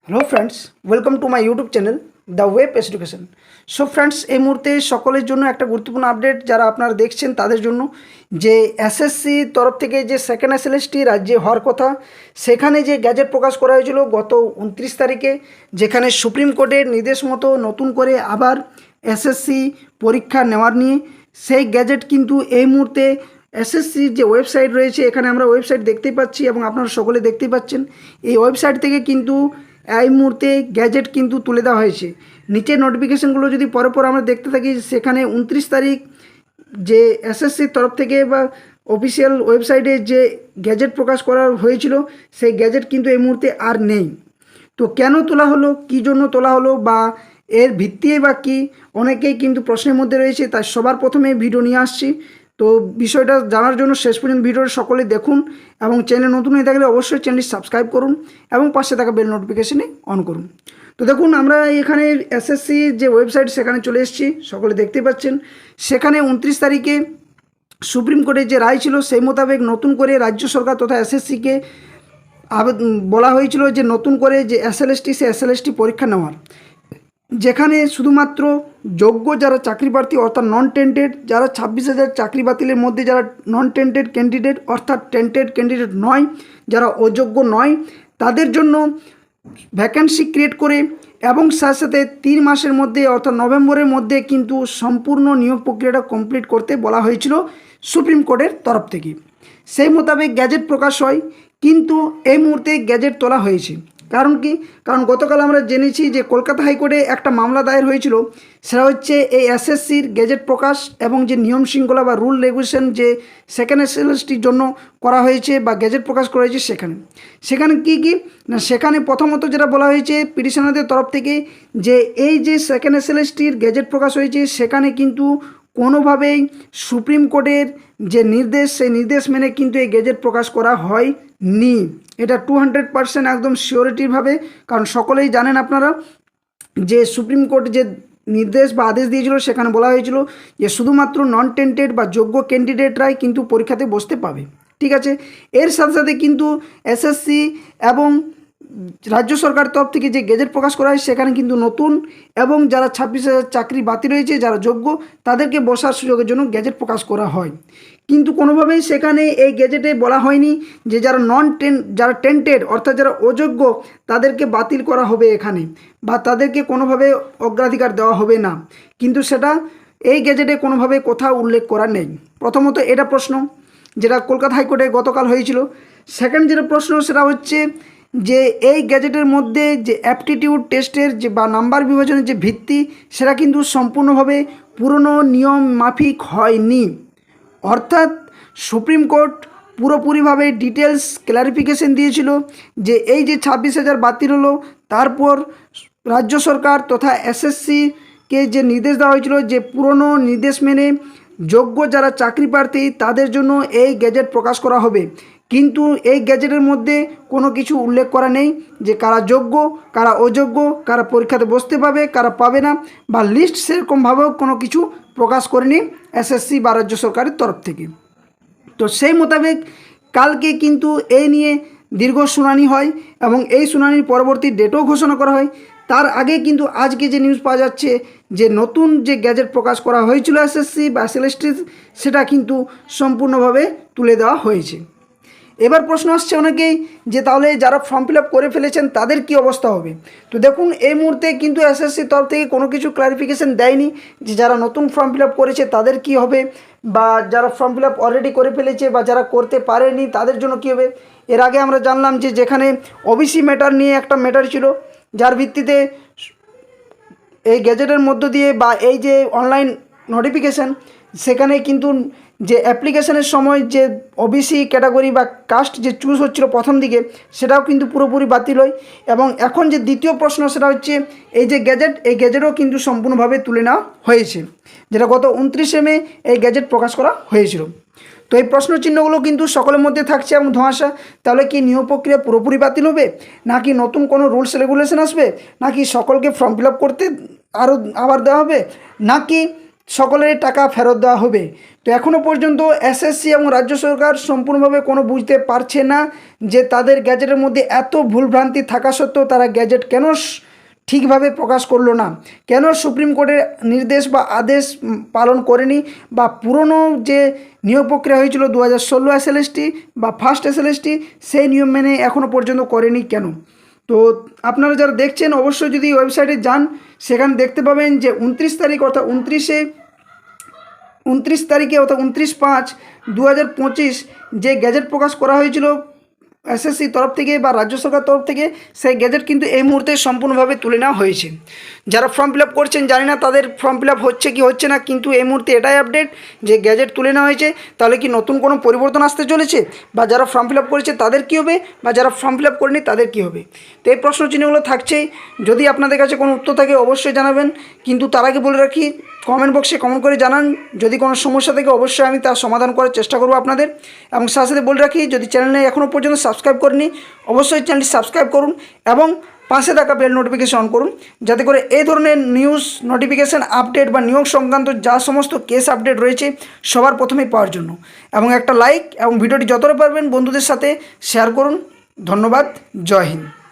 Hello friends, welcome to my YouTube channel the web education. So friends, এই মুহূর্তে সকলের জন্য একটা গুরুত্বপূর্ণ আপডেট যারা আপনারা দেখছেন তাদের জন্য, যে এসএসসি তরফ থেকে যে সেকেন্ড এসএলএসটি রাজ্যে হওয়ার কথা, সেখানে যে গ্যাজেট প্রকাশ করা হয়েছিল গত 29 তারিখে, যেখানে সুপ্রিম কোর্টের নির্দেশ মতো নতুন করে আবার এসএসসি পরীক্ষা নেওয়ার নিয়ে সেই গ্যাজেট কিন্তু এই মুহূর্তে এসএসসির যে ওয়েবসাইট রয়েছে, এখানে আমরা ওয়েবসাইট দেখতেই পাচ্ছি এবং আপনারা সকলে দেখতেই পাচ্ছেন। এই ওয়েবসাইট থেকে কিন্তু এই মুহূর্তে গ্যাজেট কিন্তু তুলে দেওয়া হয়েছে। নিচের নোটিফিকেশানগুলো যদি পরে আমরা দেখতে থাকি, সেখানে 29 তারিখ যে এসএসসির তরফ থেকে বা অফিসিয়াল ওয়েবসাইটে যে গ্যাজেট প্রকাশ করা হয়েছিল, সেই গ্যাজেট কিন্তু এই মুহূর্তে আর নেই। তো কেন তোলা হলো, কী জন্য তোলা হলো, বা এর ভিত্তি বা কী, অনেকেই কিন্তু প্রশ্নের মধ্যে রয়েছে। তাই সবার প্রথমে ভিডিও নিয়ে আসছি। তো বিষয়টা জানার জন্য শেষ পর্যন্ত ভিডিওটা সকলে দেখুন, এবং চ্যানেল নতুন হয়ে থাকলে অবশ্যই চ্যানেলটি সাবস্ক্রাইব করুন এবং পাশে থাকা বেল নোটিফিকেশানে অন করুন। তো দেখুন, আমরা এখানে এসএসসি যে ওয়েবসাইট সেখানে চলে এসেছি, সকলে দেখতে পাচ্ছেন। সেখানে 29 তারিখে সুপ্রিম কোর্টের যে রায় ছিল, সেই মোতাবেক নতুন করে রাজ্য সরকার তথা এসএসসিকে বলা হয়েছিল যে নতুন করে যে এসএলএসটি, সে এসএলএসটি পরীক্ষা নেওয়ার, যেখানে শুধুমাত্র যোগ্য যারা চাকরি প্রার্থী অর্থাৎ নন টেন্টেড, যারা 26,000 চাকরি বাতিলের মধ্যে যারা নন টেন্টেড ক্যান্ডিডেট অর্থাৎ টেন্টেড ক্যান্ডিডেট নয়, যারা অযোগ্য নয়, তাদের জন্য ভ্যাকেন্সি ক্রিয়েট করে এবং সাথে সাথে 3 মাসের মধ্যে অর্থাৎ নভেম্বরের মধ্যে কিন্তু সম্পূর্ণ নিয়োগ প্রক্রিয়াটা কমপ্লিট করতে বলা হয়েছিল সুপ্রিম কোর্টের তরফ থেকে। সেই মোতাবেক গ্যাজেট প্রকাশ হয়, কিন্তু এই মুহূর্তে গ্যাজেট তোলা হয়েছে। কারণ কি? কারণ গতকাল আমরা জেনেছি যে কলকাতা হাইকোর্টে একটা মামলা দায়ের হয়েছিল। সেটা হচ্ছে এই এসএসসির গ্যাজেট প্রকাশ এবং যে নিয়ম শৃঙ্খলা বা রুল রেগুলেশন যে সেকেন্ড এসএলএসটির জন্য করা হয়েছে বা গ্যাজেট প্রকাশ করা হয়েছে, সেখানে কি না, সেখানে প্রথমত যেটা বলা হয়েছে পিটিশনারদের তরফ থেকে, যে এই যে সেকেন্ড এসএলএসটির গ্যাজেট প্রকাশ হয়েছে, সেখানে কিন্তু কোনোভাবেই সুপ্রিম কোর্টের যে নির্দেশ, সেই নির্দেশ মেনে কিন্তু এই গ্যাজেট প্রকাশ করা হয়নি। এটা 200% একদম সিওরিটিভাবে, কারণ সকলেই জানেন আপনারা যে সুপ্রিম কোর্ট যে নির্দেশ বা আদেশ দিয়েছিল, সেখানে বলা হয়েছিল যে শুধুমাত্র নন টেন্টেড বা যোগ্য ক্যান্ডিডেটরাই কিন্তু পরীক্ষাতে বসতে পাবে। ঠিক আছে, এর সাথে সাথে কিন্তু এসএসসি এবং রাজ্য সরকার তরফ থেকে যে গেজেট প্রকাশ করা হয়, সেখানে কিন্তু নতুন এবং যারা 26,000 চাকরি বাতিল রয়েছে, যারা যোগ্য, তাদেরকে বসার সুযোগের জন্য গেজেট প্রকাশ করা হয়। কিন্তু কোনোভাবেই সেখানে এই গেজেটে বলা হয়নি যে যারা টেন্টেড অর্থাৎ যারা অযোগ্য, তাদেরকে বাতিল করা হবে এখানে, বা তাদেরকে কোনোভাবে অগ্রাধিকার দেওয়া হবে না। কিন্তু সেটা এই গেজেটে কোনোভাবে কোথাও উল্লেখ করা নেই। প্রথমত এটা প্রশ্ন যেটা কলকাতা হাইকোর্টে গতকাল হয়েছিল। সেকেন্ড যেটা প্রশ্ন, সেটা হচ্ছে যে এই গ্যাজেটের মধ্যে যে অ্যাপটিটিউড টেস্টের যে বা নাম্বার বিভাজনের যে ভিত্তি, সেটা কিন্তু সম্পূর্ণভাবে পুরনো নিয়ম মাফিক হয়নি। অর্থাৎ সুপ্রিম কোর্ট পুরোপুরিভাবে ডিটেলস ক্লারিফিকেশন দিয়েছিল যে এই যে 26,000 বাতিল হলো, তারপর রাজ্য সরকার তথা এসএসসিকে যে নির্দেশ দেওয়া হয়েছিল যে পুরনো নির্দেশ মেনে যোগ্য যারা চাকরি প্রার্থী, তাদের জন্য এই গ্যাজেট প্রকাশ করা হবে। কিন্তু এই গ্যাজেটের মধ্যে কোনো কিছু উল্লেখ করা নেই যে কারা যোগ্য, কারা অযোগ্য, কারা পরীক্ষাতে বসতে পাবে, কারা পাবে না, বা লিস্ট সেরকমভাবেও কোনো কিছু প্রকাশ করেনি এসএসসি বা রাজ্য সরকারের তরফ থেকে। তো সেই মোতাবেক কালকে কিন্তু এই নিয়ে দীর্ঘ শুনানি হয় এবং এই শুনানির পরবর্তী ডেটও ঘোষণা করা হয়। তার আগে কিন্তু আজকে যে নিউজ পাওয়া যাচ্ছে যে নতুন যে গ্যাজেট প্রকাশ করা হয়েছিল এসএসসি বা এসএলএসটি, সেটা কিন্তু সম্পূর্ণভাবে তুলে দেওয়া হয়েছে। এবার প্রশ্ন আসছে অনেকেই যে তাহলে যারা ফর্ম ফিল আপ করে ফেলেছেন তাদের কি অবস্থা হবে। তো দেখুন, এই মুহূর্তে কিন্তু এসএসসির তরফ থেকে কোনো কিছু ক্লারিফিকেশান দেয়নি যে যারা নতুন ফর্ম ফিল আপ করেছে তাদের কি হবে, বা যারা ফর্ম ফিল আপ অলরেডি করে ফেলেছে বা যারা করতে পারেনি তাদের জন্য কী হবে। এর আগে আমরা জানলাম যে যেখানে ওবিসি ম্যাটার নিয়ে একটা ম্যাটার ছিল, যার ভিত্তিতে এই গ্যাজেটের মধ্য দিয়ে বা এই যে অনলাইন নোটিফিকেশান, সেখানে কিন্তু যে অ্যাপ্লিকেশনের সময় যে ওবিসি ক্যাটাগরি বা কাস্ট যে চুজ হচ্ছিল প্রথম দিকে, সেটাও কিন্তু পুরোপুরি বাতিল হয়। এবং এখন যে দ্বিতীয় প্রশ্ন, সেটা হচ্ছে এই যে গ্যাজেট, এই গ্যাজেটও কিন্তু সম্পূর্ণভাবে তুলে নেওয়া হয়েছে, যেটা গত 29শে মে এই গ্যাজেট প্রকাশ করা হয়েছিল। তো এই প্রশ্ন চিহ্নগুলো কিন্তু সকলের মধ্যে থাকছে এবং ধোঁয়াশা। তাহলে কি নিয়োগ প্রক্রিয়া পুরোপুরি বাতিল হবে, নাকি নতুন কোনো রুলস রেগুলেশন আসবে, নাকি সকলকে ফর্ম ফিল আপ করতে আবার দেওয়া হবে, নাকি সকলেরই টাকা ফেরত দেওয়া হবে। তো এখনও পর্যন্ত এসএসসি এবং রাজ্য সরকার সম্পূর্ণভাবে কোনো বুঝতে পারছে না যে তাদের গ্যাজেটের মধ্যে এত ভুলভ্রান্তি থাকা সত্ত্বেও তারা গ্যাজেট কেন ঠিকভাবে প্রকাশ করলো না, কেন সুপ্রিম কোর্টের নির্দেশ বা আদেশ পালন করেনি, বা পুরনো যে নিয়োগ প্রক্রিয়া হয়েছিল 2016 এসএলএসটি বা ফার্স্ট এসএলএসটি সেই নিয়ম মেনে এখনও পর্যন্ত করেনি কেন। তো আপনারা যারা দেখছেন অবশ্যই যদি ওয়েবসাইটে যান সেখানে দেখতে পাবেন যে 29 তারিখ অর্থাৎ 29 তারিখে অর্থাৎ 29/5/2025 যে গ্যাজেট প্রকাশ করা হয়েছিল এসএসসি তরফ থেকে বা রাজ্য সরকার তরফ থেকে, সেই গ্যাজেট কিন্তু এই মুহূর্তে সম্পূর্ণভাবে তুলে নেওয়া হয়েছে। যারা ফর্ম ফিল আপ করছেন জানি না তাদের ফর্ম ফিল আপ হচ্ছে কি হচ্ছে না, কিন্তু এই মুহূর্তে এটাই আপডেট যে গ্যাজেট তুলে নেওয়া হয়েছে। তাহলে কি নতুন কোনো পরিবর্তন আসতে চলেছে, বা যারা ফর্ম ফিল আপ করেছে তাদের কী হবে, বা যারা ফর্ম ফিল আপ করেনি তাদের কী হবে? তো এই প্রশ্ন চিহ্নগুলো থাকছেই। যদি আপনাদের কাছে কোনো উত্তর থাকে অবশ্যই জানাবেন, কিন্তু তার আগে বলে রাখি কমেন্ট বক্সে কমেন্ট করে জানান। যদি কোনো সমস্যা থাকে অবশ্যই আমি তার সমাধান করার চেষ্টা করব আপনাদের। এবং সাথে সাথে বলে রাখি যদি চ্যানেলে এখনও পর্যন্ত সাবস্ক্রাইব করেনি অবশ্যই চ্যানেলটি সাবস্ক্রাইব করুন এবং পাশে থাকা বেল নোটিফিকেশন অন করুন, যাতে করে এই ধরনের নিউজ নোটিফিকেশান আপডেট বা নিয়োগ সংক্রান্ত যা সমস্ত কেস আপডেট রয়েছে সবার প্রথমেই পাওয়ার জন্য। এবং একটা লাইক এবং ভিডিওটি যতটা পারবেন বন্ধুদের সাথে শেয়ার করুন। ধন্যবাদ। জয় হিন্দ।